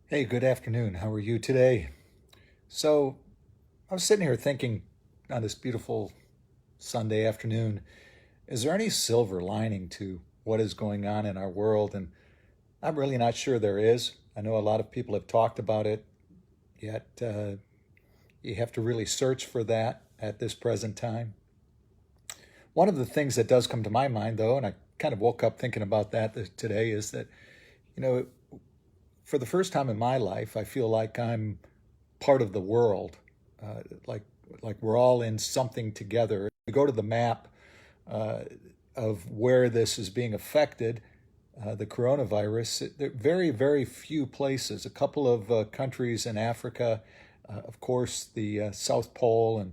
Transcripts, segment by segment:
Hey, good afternoon. How are you today? So, I was sitting here thinking on this beautiful Sunday afternoon, is there any silver lining to what is going on in our world? And I'm really not sure there is. I know a lot of people have talked about it, yet you have to really search for that at this present time. One of the things that does come to my mind, though, and I kind of woke up thinking about that today, is that, you know, for the first time in my life, I feel like I'm part of the world, uh, like like we're all in something together. We go to the map uh, of where this is being affected, the coronavirus. There are very, very few places. A couple of countries in Africa, of course, the South Pole, and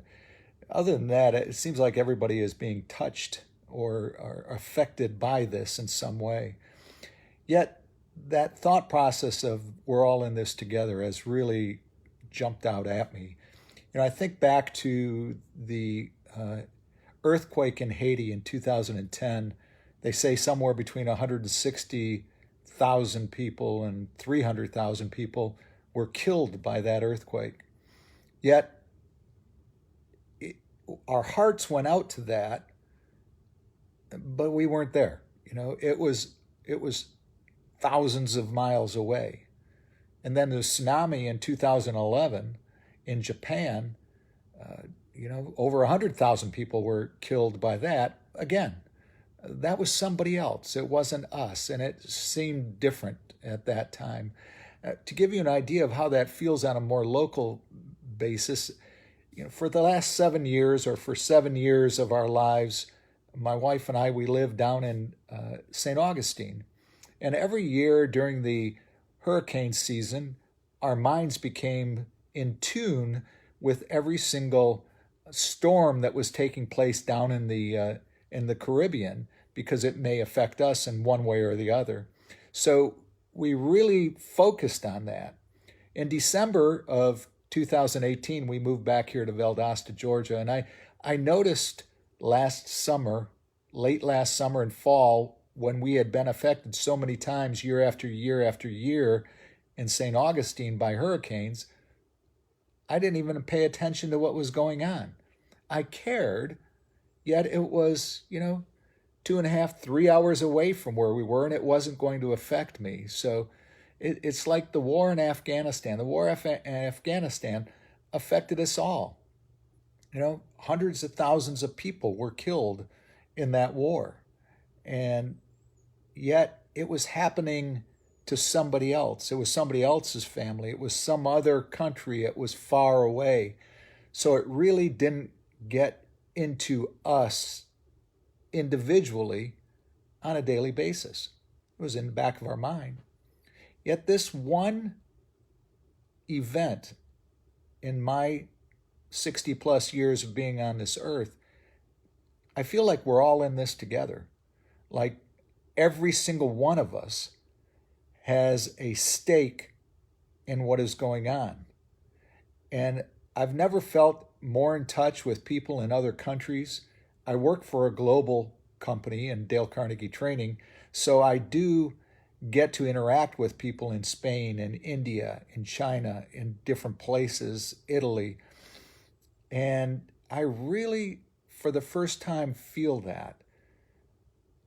other than that, it seems like everybody is being touched or are affected by this in some way. Yet that thought process of we're all in this together has really jumped out at me. I think back to the earthquake in Haiti in 2010. They say somewhere between 160,000 people and 300,000 people were killed by that earthquake. Yet it, our hearts went out to that, but we weren't there. It was thousands of miles away. And then the tsunami in 2011 in Japan, over 100,000 people were killed by that. Again, that was somebody else. It wasn't us. And it seemed different at that time. To give you an idea of how that feels on a more local basis, for the last 7 years or for 7 years of our lives, my wife and I, we lived down in St. Augustine. And every year during the hurricane season, our minds became in tune with every single storm that was taking place down in the Caribbean because it may affect us in one way or the other. So we really focused on that. In December of 2018, we moved back here to Valdosta, Georgia, and I noticed last summer, late last summer and fall, when we had been affected so many times year after year after year in St. Augustine by hurricanes, I didn't even pay attention to what was going on. I cared, yet it was, 2.5, 3 hours away from where we were, and it wasn't going to affect me. So it's like the war in Afghanistan. The war in Afghanistan affected us all. Hundreds of thousands of people were killed in that war. And yet it was happening to somebody else. It was somebody else's family. It was some other country. It was far away. So it really didn't get into us individually on a daily basis. It was in the back of our mind. Yet this one event in my 60 plus years of being on this earth, I feel like we're all in this together. Like every single one of us has a stake in what is going on. And I've never felt more in touch with people in other countries. I work for a global company in Dale Carnegie Training, so I do get to interact with people in Spain and India, in China, in different places, Italy. And I really, for the first time, feel that.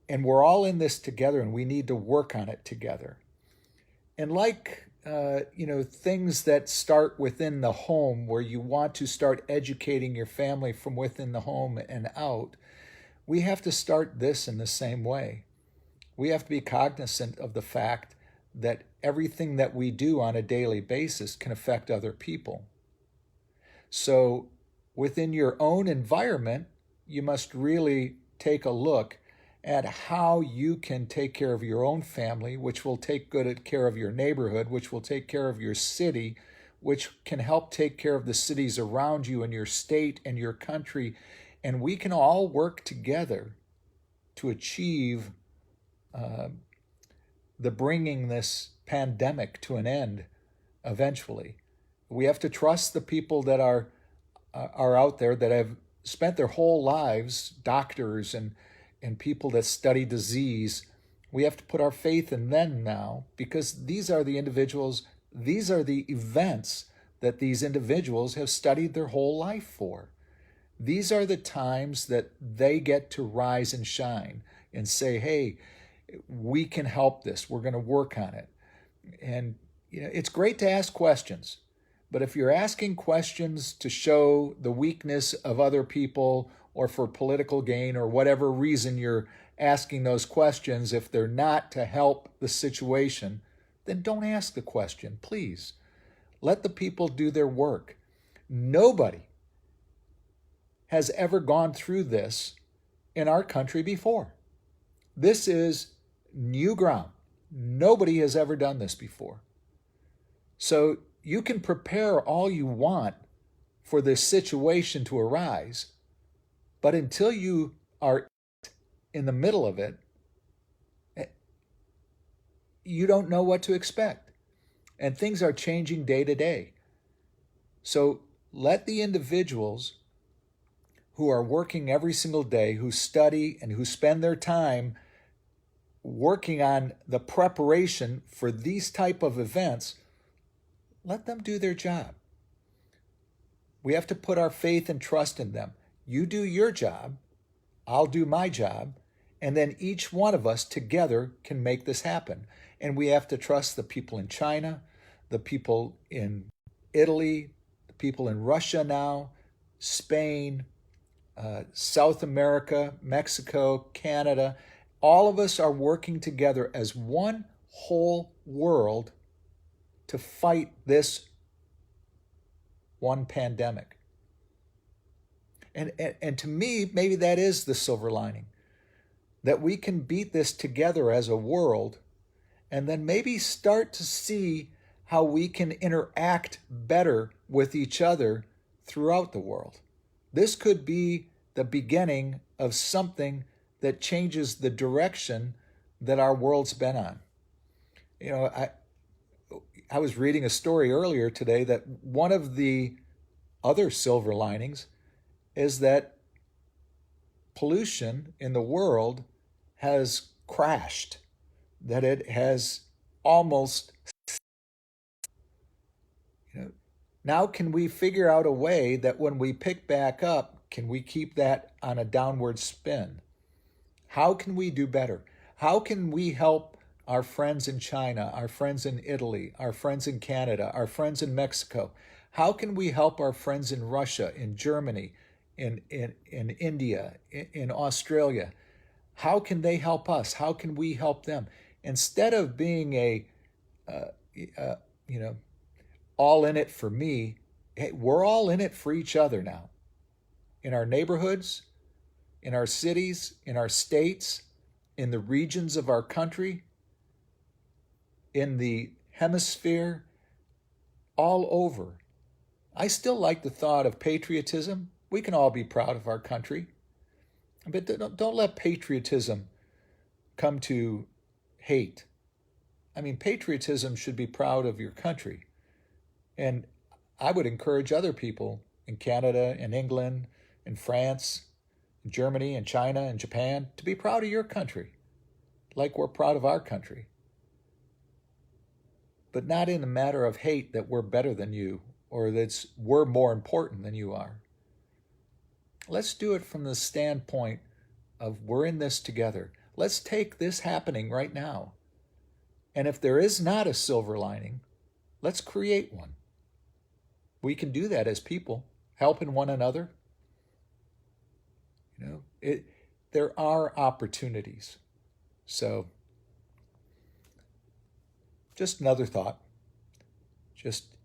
And we're all in this together, and we need to work on it together. And like, things that start within the home, where you want to start educating your family from within the home and out, we have to start this in the same way. We have to be cognizant of the fact that everything that we do on a daily basis can affect other people. So within your own environment, you must really take a look at how you can take care of your own family, which will take good care of your neighborhood, which will take care of your city, which can help take care of the cities around you and your state and your country. And we can all work together to achieve the bringing this pandemic to an end eventually. We have to trust the people that are out there that have spent their whole lives, doctors and people that study disease. We have to put our faith in them now because these are the individuals These are the events that these individuals have studied their whole life for. These are the times that they get to rise and shine and say, hey, we can help this. We're going to work on it. And it's great to ask questions, but if you're asking questions to show the weakness of other people or for political gain or whatever reason you're asking those questions, if they're not to help the situation, then don't ask the question, please. Let the people do their work. Nobody has ever gone through this in our country before. This is new ground. Nobody has ever done this before. So you can prepare all you want for this situation to arise, but until you are in the middle of it, you don't know what to expect. And things are changing day to day. So let the individuals who are working every single day, who study and who spend their time working on the preparation for these type of events, let them do their job. We have to put our faith and trust in them. You do your job, I'll do my job, and then each one of us together can make this happen. And we have to trust the people in China, the people in Italy, the people in Russia now, Spain, South America, Mexico, Canada. All of us are working together as one whole world to fight this one pandemic. And to me, maybe that is the silver lining, that we can beat this together as a world and then maybe start to see how we can interact better with each other throughout the world. This could be the beginning of something that changes the direction that our world's been on. I was reading a story earlier today that one of the other silver linings is that pollution in the world has crashed, that it has almost, now can we figure out a way that when we pick back up, can we keep that on a downward spin? How can we do better? How can we help our friends in China, our friends in Italy, our friends in Canada, our friends in Mexico? How can we help our friends in Russia, in Germany, in India, in Australia? How can they help us? How can we help them? Instead of being all in it for me, hey, we're all in it for each other now. In our neighborhoods, in our cities, in our states, in the regions of our country, in the hemisphere, all over. I still like the thought of patriotism. We can all be proud of our country. But don't let patriotism come to hate. I mean, patriotism should be proud of your country. And I would encourage other people in Canada and England and France, and Germany and China and Japan to be proud of your country, like we're proud of our country. But not in a matter of hate that we're better than you or that we're more important than you are. Let's do it from the standpoint of we're in this together. Let's take this happening right now. And if there is not a silver lining, let's create one. We can do that as people, helping one another. There are opportunities. So, just another thought. Just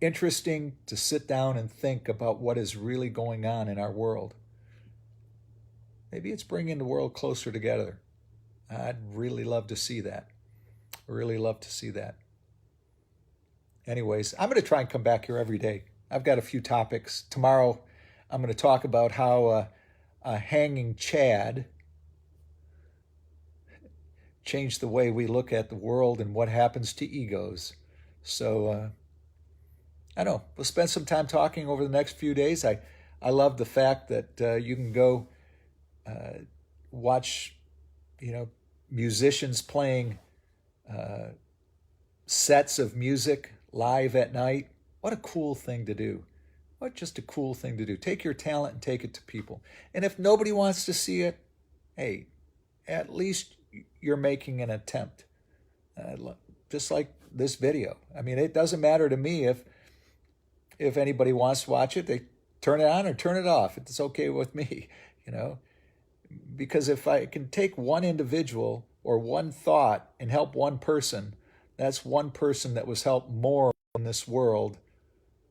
interesting to sit down and think about what is really going on in our world. Maybe it's bringing the world closer together. I'd really love to see that. Really love to see that. Anyways, I'm going to try and come back here every day. I've got a few topics. Tomorrow, I'm going to talk about how a hanging Chad changed the way we look at the world and what happens to egos. So, I know, we'll spend some time talking over the next few days. I love the fact that you can go watch, musicians playing sets of music live at night. What a cool thing to do. What just a cool thing to do. Take your talent and take it to people. And if nobody wants to see it, hey, at least you're making an attempt. Just like this video. I mean, it doesn't matter to me if anybody wants to watch it, they turn it on or turn it off. It's okay with me, you know, because if I can take one individual or one thought and help one person, that's one person that was helped more in this world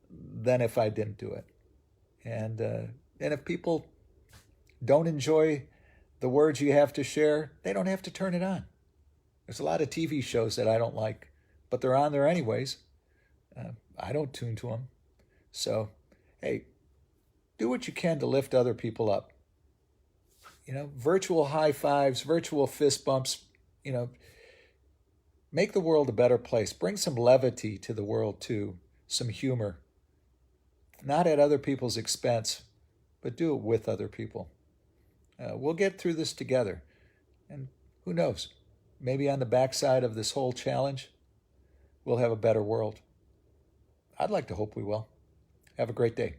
than if I didn't do it. And if people don't enjoy the words you have to share, they don't have to turn it on. There's a lot of TV shows that I don't like, but they're on there anyways. I don't tune to them. So, hey, do what you can to lift other people up. You know, virtual high fives, virtual fist bumps, you know, make the world a better place. Bring some levity to the world too, some humor. Not at other people's expense, but do it with other people. We'll get through this together. And who knows, maybe on the backside of this whole challenge, we'll have a better world. I'd like to hope we will. Have a great day.